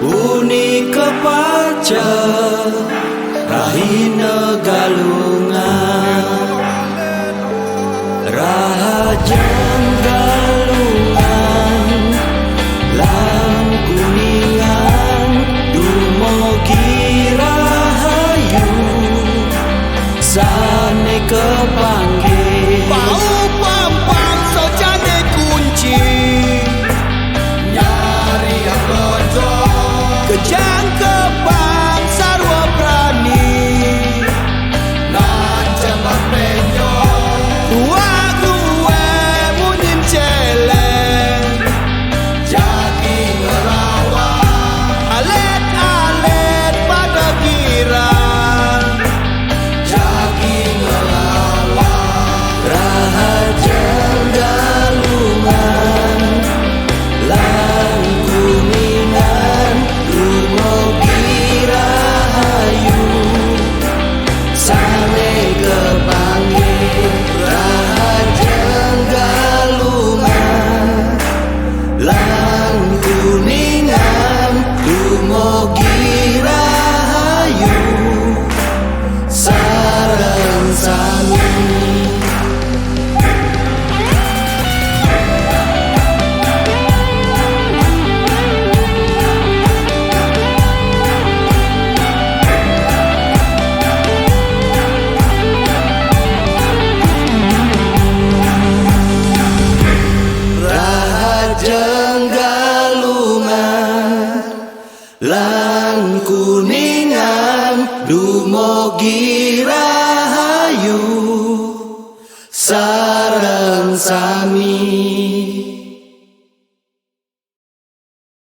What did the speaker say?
Uni kepaca Rahina galungan Rahajang galungan Lang kuningan Dumogi rahayu Sane kepanggil Bau pampang sojane kunci Nyari yang lojo Kejang kebang sarwa prani Nan jambak penyo Kuwa-kuwe munyin celeng Jadi ngerawang Alet-alet pada girang Jadi ngerawang Rahajang galungan Lang kuningan Dumogi rahayu Sane kepanggil Rahajang galungan Lang kuningan Dumogi rahayu Sareng sami Rahajang galungan Lang kuningan Dumogi rahayu Sareng sami